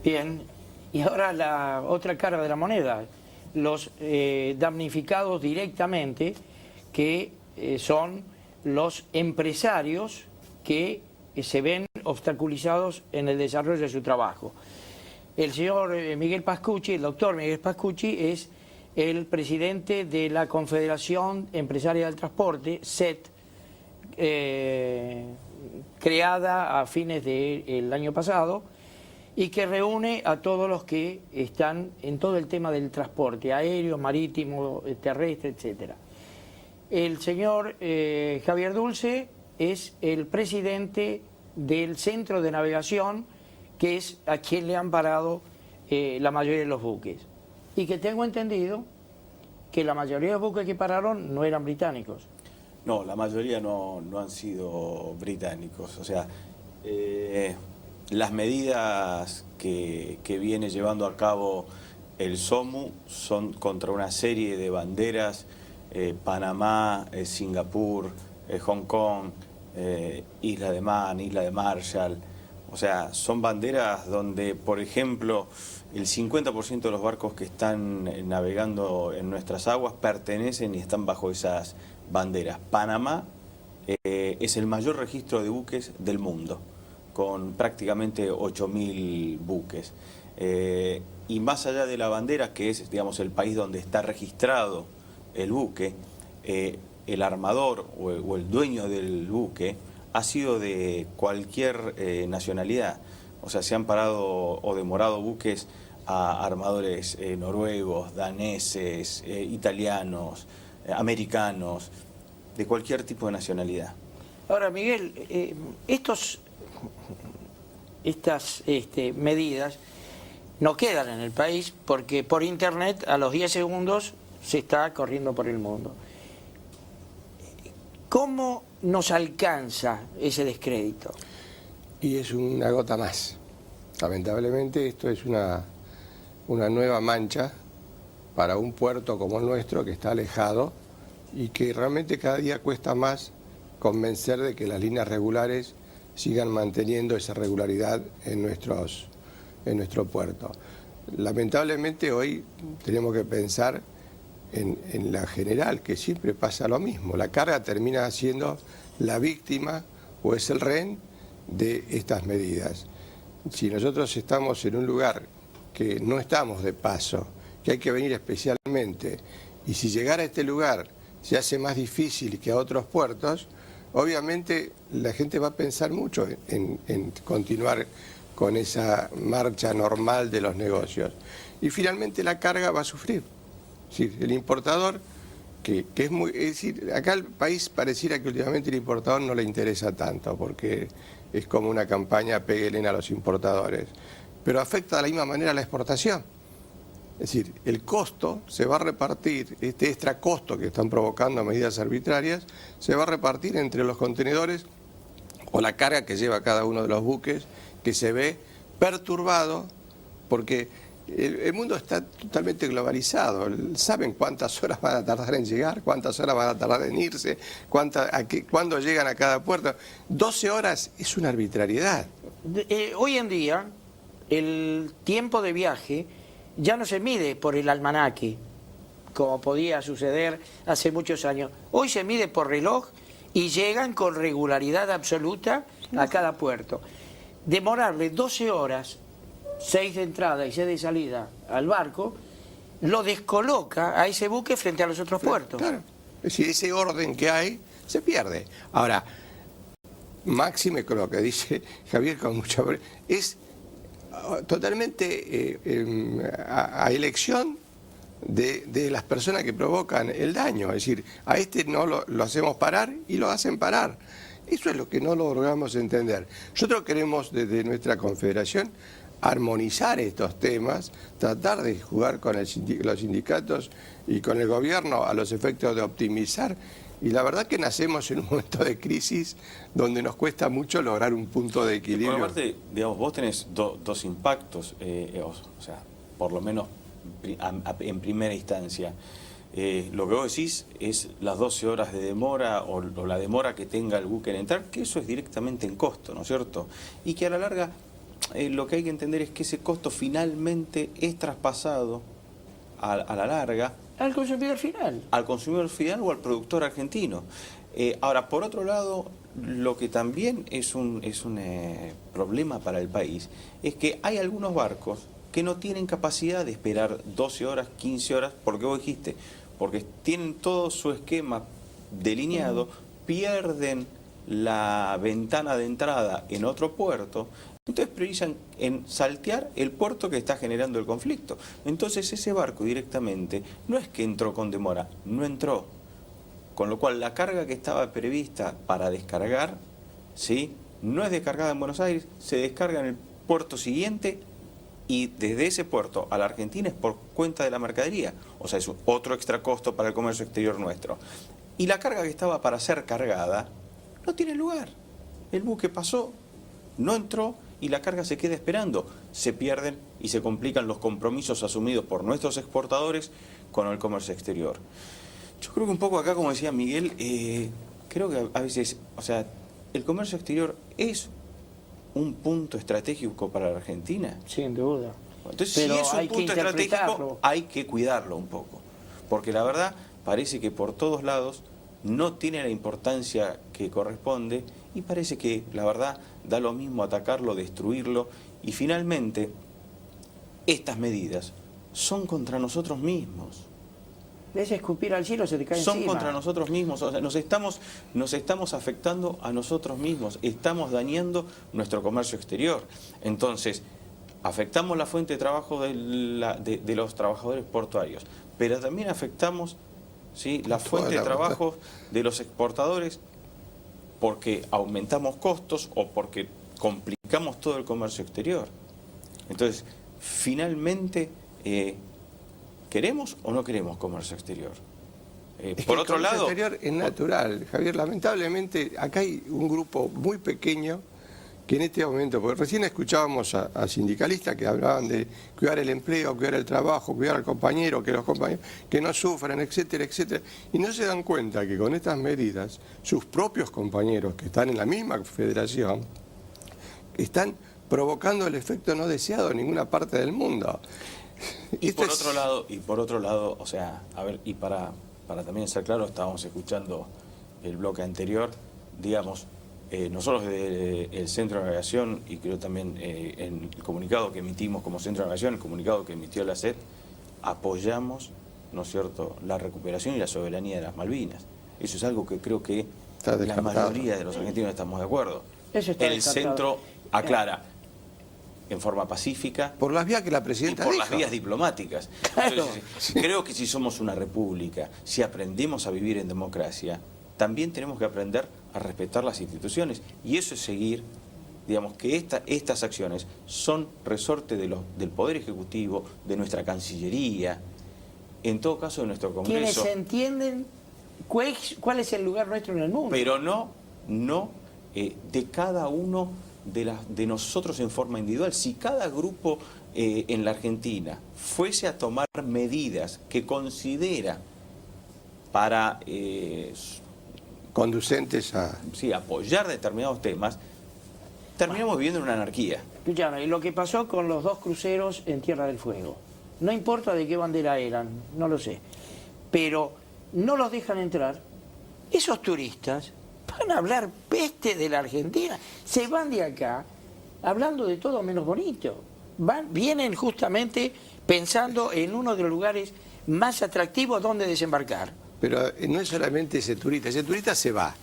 Bien, y ahora la otra cara de la moneda, los damnificados directamente, que son los empresarios que se ven obstaculizados en el desarrollo de su trabajo. El señor Miguel Pascucci, el doctor Miguel Pascucci, es el presidente de la Confederación Empresaria del Transporte, CET, creada a fines del año pasado, y que reúne a todos los que están en todo el tema del transporte aéreo, marítimo, terrestre, etc. El señor Javier Dulce es el presidente del Centro de Navegación, que es a quien le han parado la mayoría de los buques. Y que tengo entendido que la mayoría de los buques que pararon no eran británicos. No, la mayoría no han sido británicos. O sea, las medidas que viene llevando a cabo el SOMU son contra una serie de banderas, Panamá, Singapur, Hong Kong, Isla de Man, Isla de Marshall. O sea, son banderas donde, por ejemplo, el 50% de los barcos que están navegando en nuestras aguas pertenecen y están bajo esas banderas. Panamá es el mayor registro de buques del mundo, con prácticamente 8.000 buques. Y más allá de la bandera, que es, digamos, el país donde está registrado el buque, el armador o el dueño del buque ha sido de cualquier nacionalidad. O sea, se han parado o demorado buques a armadores noruegos, daneses, italianos, americanos, de cualquier tipo de nacionalidad. Ahora, Miguel, estas medidas no quedan en el país porque por internet a los 10 segundos se está corriendo por el mundo. ¿Cómo nos alcanza ese descrédito? Y es una gota más. Lamentablemente esto es una nueva mancha para un puerto como el nuestro, que está alejado y que realmente cada día cuesta más convencer de que las líneas regulares sigan manteniendo esa regularidad en nuestro puerto. Lamentablemente hoy tenemos que pensar en la general, que siempre pasa lo mismo. La carga termina siendo la víctima o es el rehén de estas medidas. Si nosotros estamos en un lugar que no estamos de paso, que hay que venir especialmente, y si llegar a este lugar se hace más difícil que a otros puertos, obviamente la gente va a pensar mucho en continuar con esa marcha normal de los negocios. Y finalmente la carga va a sufrir. Es decir, el importador, es decir, acá el país pareciera que últimamente el importador no le interesa tanto, porque es como una campaña péguenle a los importadores, pero afecta de la misma manera a la exportación. Es decir, el costo se va a repartir, este extra costo que están provocando medidas arbitrarias, se va a repartir entre los contenedores o la carga que lleva cada uno de los buques, que se ve perturbado porque el mundo está totalmente globalizado. Saben cuántas horas van a tardar en llegar, cuántas horas van a tardar en irse, cuándo llegan a cada puerto. 12 horas es una arbitrariedad. Hoy en día el tiempo de viaje ya no se mide por el almanaque, como podía suceder hace muchos años. Hoy se mide por reloj y llegan con regularidad absoluta a cada puerto. Demorarle 12 horas, 6 de entrada y 6 de salida al barco, lo descoloca a ese buque frente a los otros puertos. Claro. Es decir, ese orden que hay se pierde. Ahora, máxime con lo que dice Javier con mucha... es totalmente a elección de las personas que provocan el daño. Es decir, a este no lo hacemos parar y lo hacen parar. Eso es lo que no logramos entender. Nosotros queremos desde nuestra confederación armonizar estos temas, tratar de jugar con los sindicatos y con el gobierno a los efectos de optimizar. Y la verdad que nacemos en un momento de crisis donde nos cuesta mucho lograr un punto de equilibrio. Por aparte, digamos, vos tenés dos impactos, o sea, por lo menos en primera instancia. Lo que vos decís es las 12 horas de demora o la demora que tenga el buque en entrar, que eso es directamente en costo, ¿no es cierto? Y que a la larga lo que hay que entender es que ese costo finalmente es traspasado a la larga al consumidor final. Al consumidor final o al productor argentino. Ahora, por otro lado, lo que también es un problema para el país es que hay algunos barcos que no tienen capacidad de esperar 12 horas, 15 horas, porque vos dijiste, porque tienen todo su esquema delineado, pierden la ventana de entrada en otro puerto, entonces priorizan en saltear el puerto que está generando el conflicto. Entonces ese barco directamente no es que entró con demora, no entró. Con lo cual la carga que estaba prevista para descargar, ¿sí?, no es descargada en Buenos Aires, se descarga en el puerto siguiente y desde ese puerto a la Argentina es por cuenta de la mercadería. O sea, es otro extra costo para el comercio exterior nuestro. Y la carga que estaba para ser cargada no tiene lugar. El buque pasó, no entró y la carga se queda esperando. Se pierden y se complican los compromisos asumidos por nuestros exportadores con el comercio exterior. Yo creo que un poco acá, como decía Miguel, creo que a veces, o sea, el comercio exterior es un punto estratégico para la Argentina. Sin duda. Entonces, pero si es un hay punto que estratégico, hay que cuidarlo un poco. Porque la verdad, parece que por todos lados no tiene la importancia que corresponde y parece que, la verdad, da lo mismo atacarlo, destruirlo. Y finalmente, estas medidas son contra nosotros mismos. Es escupir al cielo, se te cae Son encima. contra nosotros mismos, o sea, nos estamos afectando a nosotros mismos, estamos dañando nuestro comercio exterior. Entonces, afectamos la fuente de trabajo de los trabajadores portuarios, pero también afectamos, ¿sí?, la fuente de trabajo de los exportadores porque aumentamos costos o porque complicamos todo el comercio exterior. Entonces, finalmente, ¿queremos o no queremos comercio exterior? Por otro lado... El comercio exterior es natural, Javier. Lamentablemente, acá hay un grupo muy pequeño que en este momento, porque recién escuchábamos a sindicalistas que hablaban de cuidar el empleo, cuidar el trabajo, cuidar al compañero, que los compañeros que no sufran, etcétera, etcétera. Y no se dan cuenta que con estas medidas, sus propios compañeros que están en la misma federación, están provocando el efecto no deseado en ninguna parte del mundo. Y por otro lado, o sea, a ver, y para también ser claro, estábamos escuchando el bloque anterior, digamos, nosotros desde el Centro de Navegación, y creo también en el comunicado que emitimos como Centro de Navegación, el comunicado que emitió la SED, apoyamos, ¿no es cierto?, la recuperación y la soberanía de las Malvinas. Eso es algo que creo que la mayoría de los argentinos estamos de acuerdo. El centro aclara en forma pacífica. Por las vías que la presidenta dijo. Por las vías diplomáticas. Claro. Entonces, creo que si somos una república, si aprendemos a vivir en democracia, también tenemos que aprender a respetar las instituciones. Y eso es seguir, digamos, que estas acciones son resorte del Poder Ejecutivo, de nuestra Cancillería, en todo caso de nuestro Congreso. Quienes entienden cuál es el lugar nuestro en el mundo. Pero no de cada uno de nosotros en forma individual. Si cada grupo en la Argentina fuese a tomar medidas que considera para conducentes a... Sí, apoyar determinados temas, terminamos viviendo en una anarquía. Escuchame, y lo que pasó con los 2 cruceros en Tierra del Fuego, no importa de qué bandera eran, no lo sé, pero no los dejan entrar, esos turistas van a hablar peste de la Argentina, se van de acá hablando de todo menos bonito, vienen justamente pensando en uno de los lugares más atractivos donde desembarcar. Pero no es solamente ese turista se va.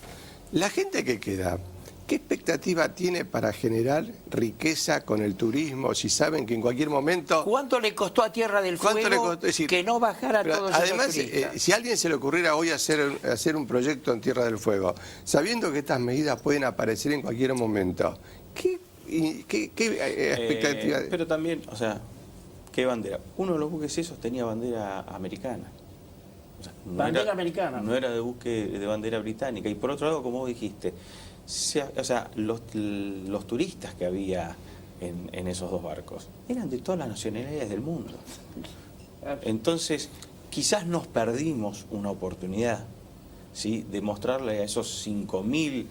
La gente que queda, ¿qué expectativa tiene para generar riqueza con el turismo si saben que en cualquier momento... ¿Cuánto le costó a Tierra del Fuego que no bajara todos esos además, turistas? si a alguien se le ocurriera hoy hacer un proyecto en Tierra del Fuego, sabiendo que estas medidas pueden aparecer en cualquier momento, ¿qué expectativa? Pero también, o sea, ¿qué bandera? Uno de los buques esos tenía bandera americana. O sea, bandera americana. No era de buque de bandera británica. Y por otro lado, como vos dijiste, o sea, los turistas que había en esos 2 barcos eran de todas las nacionalidades del mundo. Entonces, quizás nos perdimos una oportunidad, ¿sí?, de mostrarle a esos 5.000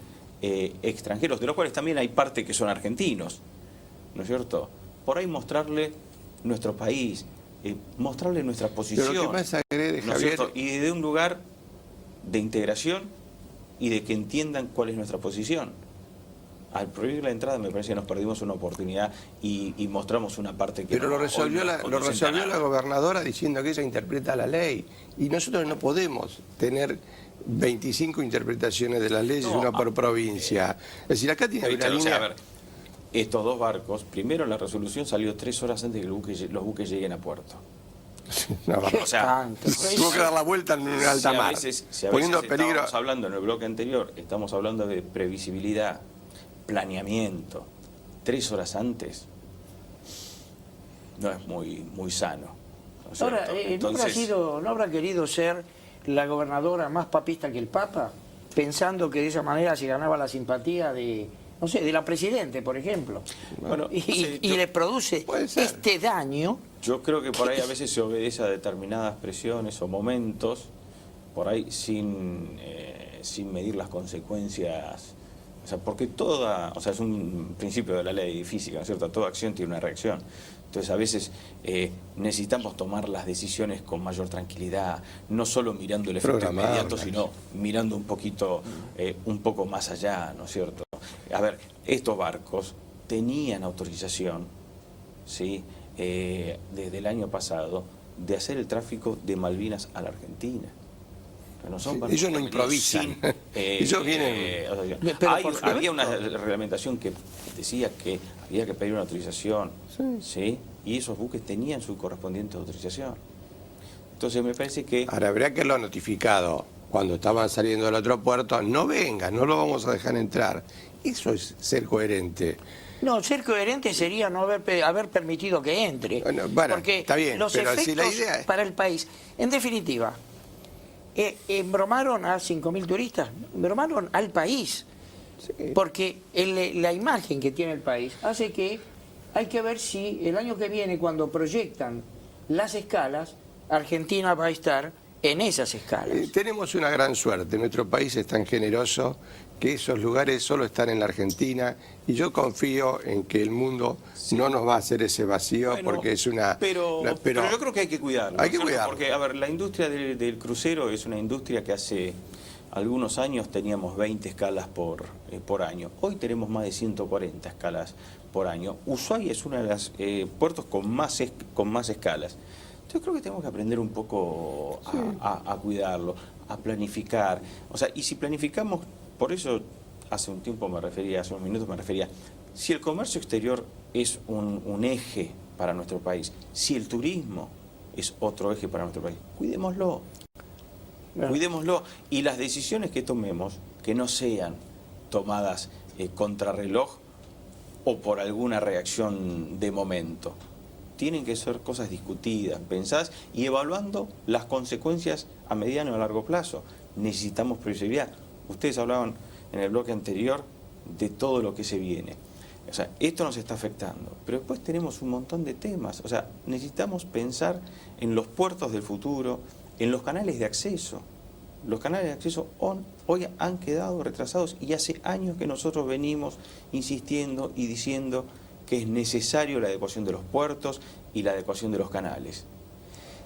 extranjeros, de los cuales también hay parte que son argentinos, ¿no es cierto? Por ahí mostrarle nuestro país, mostrarle nuestra posición. Pero lo que más agrede, ¿no es Javier, cierto? Y de un lugar de integración y de que entiendan cuál es nuestra posición. Al prohibir la entrada me parece que nos perdimos una oportunidad y mostramos una parte que pero lo resolvió la gobernadora diciendo que ella interpreta la ley. Y nosotros no podemos tener 25 interpretaciones de las leyes, una por provincia. Es decir, acá tiene que haber una línea... a ver, estos dos barcos, primero la resolución salió 3 horas antes de que los buques lleguen a puerto. No, O sea, tuvo que dar la vuelta en alta mar, poniendo en peligro... Estamos hablando en el bloque anterior, estamos hablando de previsibilidad, planeamiento, 3 horas antes, no es muy sano. ¿no es Ahora, cierto? Entonces, ¿no habrá querido ser la gobernadora más papista que el Papa, pensando que de esa manera se ganaba la simpatía de, no sé, de la Presidente, por ejemplo? Bueno, y le produce este daño. Yo creo que por ahí a veces se obedece a determinadas presiones o momentos, por ahí sin medir las consecuencias. O sea, porque es un principio de la ley física, ¿no es cierto? Toda acción tiene una reacción. Entonces a veces necesitamos tomar las decisiones con mayor tranquilidad, no solo mirando el efecto inmediato, sino mirando un poco más allá, ¿no es cierto? A ver, estos barcos tenían autorización, ¿sí? Desde el año pasado, de hacer el tráfico de Malvinas a la Argentina. No son ellos no improvisan. Ellos vienen... había una reglamentación que decía que había que pedir una autorización, ¿sí? Y esos buques tenían su correspondiente autorización. Entonces me parece que... Ahora, habría que haberlo notificado cuando estaban saliendo del otro puerto. No vengan, no lo vamos a dejar entrar. Eso es ser coherente. No, ser coherente sería no haber permitido que entre. Bueno, porque está bien, los pero efectos si la idea es... para el país, en definitiva, embromaron a 5.000 turistas, embromaron al país, porque la imagen que tiene el país hace que hay que ver si el año que viene, cuando proyectan las escalas, Argentina va a estar en esas escalas. Tenemos una gran suerte, nuestro país es tan generoso que esos lugares solo están en la Argentina y yo confío en que el mundo no nos va a hacer ese vacío, porque es una... Pero yo creo que hay que cuidarlo. Hay que cuidarlo. Porque, a ver, la industria del crucero es una industria que hace algunos años teníamos 20 escalas por año. Hoy tenemos más de 140 escalas por año. Ushuaia es uno de los puertos con más escalas. Yo creo que tenemos que aprender un poco a cuidarlo, a planificar. O sea, y si planificamos, por eso hace un minutos me refería, si el comercio exterior es un eje para nuestro país, si el turismo es otro eje para nuestro país, cuidémoslo. Cuidémoslo. Y las decisiones que tomemos, que no sean tomadas contrarreloj o por alguna reacción de momento. Tienen que ser cosas discutidas, pensadas y evaluando las consecuencias a mediano y a largo plazo. Necesitamos previsibilidad. Ustedes hablaban en el bloque anterior de todo lo que se viene. O sea, esto nos está afectando, pero después tenemos un montón de temas. O sea, necesitamos pensar en los puertos del futuro, en los canales de acceso. Los canales de acceso hoy han quedado retrasados y hace años que nosotros venimos insistiendo y diciendo que es necesario la adecuación de los puertos y la adecuación de los canales.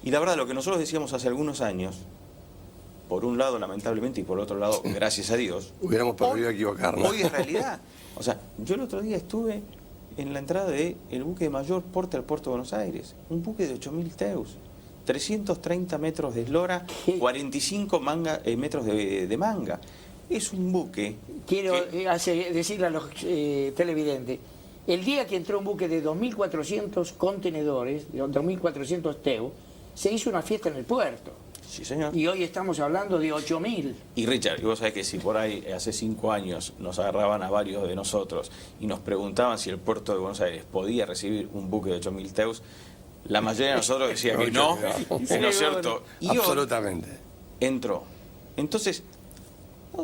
Y la verdad, lo que nosotros decíamos hace algunos años, por un lado lamentablemente y por otro lado gracias a Dios, hubiéramos podido equivocarnos. Hoy es realidad. O sea, yo el otro día estuve en la entrada del buque de mayor porte al puerto de Buenos Aires, un buque de 8.000 TEUs, 330 metros de eslora, 45 metros de manga. Es un buque... Quiero decirle a los televidentes, el día que entró un buque de 2.400 contenedores, de 2.400 TEU, se hizo una fiesta en el puerto. Sí, señor. Y hoy estamos hablando de 8.000. Y Richard, y vos sabés que si por ahí hace 5 años nos agarraban a varios de nosotros y nos preguntaban si el puerto de Buenos Aires podía recibir un buque de 8.000 TEUs, la mayoría de nosotros decía que no, ¿no es cierto? Y absolutamente. Entró. Entonces,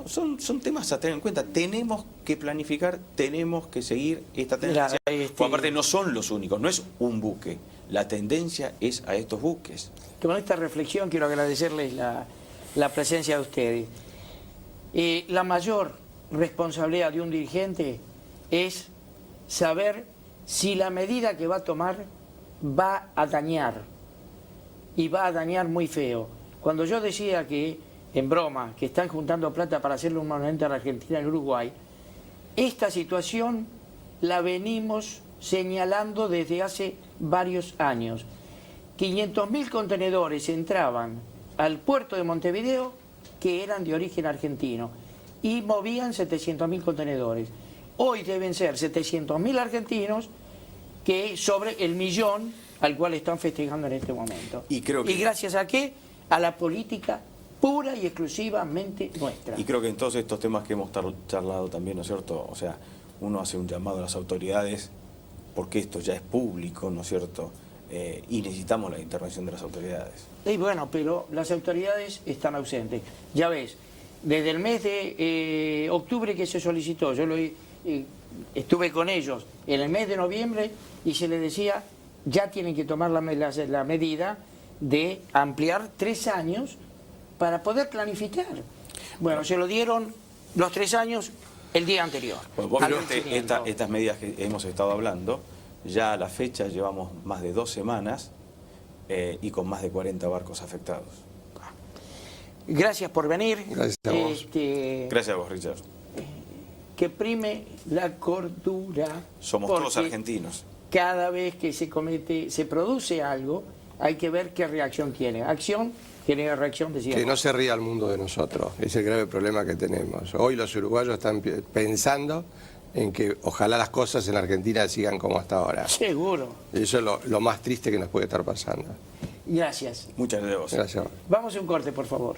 son temas a tener en cuenta. Tenemos que planificar, tenemos que seguir esta tendencia. Porque aparte no son los únicos, no es un buque. La tendencia es a estos buques. Con esta reflexión quiero agradecerles la presencia de ustedes. La mayor responsabilidad de un dirigente es saber si la medida que va a tomar va a dañar, y va a dañar muy feo. Cuando yo decía que, en broma, que están juntando plata para hacerle un monumento a la Argentina y Uruguay, esta situación la venimos señalando desde hace varios años. 500.000 contenedores entraban al puerto de Montevideo que eran de origen argentino y movían 700.000 contenedores. Hoy deben ser 700.000 argentinos que sobre el millón al cual están festejando en este momento. Y gracias a qué? A la política pura y exclusivamente nuestra. Y creo que en todos estos temas que hemos charlado también, ¿no es cierto? O sea, uno hace un llamado a las autoridades porque esto ya es público, ¿no es cierto? Y necesitamos la intervención de las autoridades. Y bueno, pero las autoridades están ausentes. Ya ves, desde el mes de octubre que se solicitó, yo estuve con ellos en el mes de noviembre y se les decía, ya tienen que tomar la medida de ampliar 3 años para poder planificar. Bueno, se lo dieron los 3 años el día anterior. Pues vos fíjate, estas medidas que hemos estado hablando, ya a la fecha llevamos más de 2 semanas y con más de 40 barcos afectados. Gracias por venir. Gracias a vos. Gracias a vos, Richard. Que prime la cordura. Somos todos argentinos. Cada vez que se produce algo, hay que ver qué reacción tiene. Acción genera reacción, decía. Que no se ría el mundo de nosotros, es el grave problema que tenemos. Hoy los uruguayos están pensando en que ojalá las cosas en Argentina sigan como hasta ahora. Seguro. Eso es lo más triste que nos puede estar pasando. Gracias. Muchas gracias. Gracias. Vamos a un corte, por favor.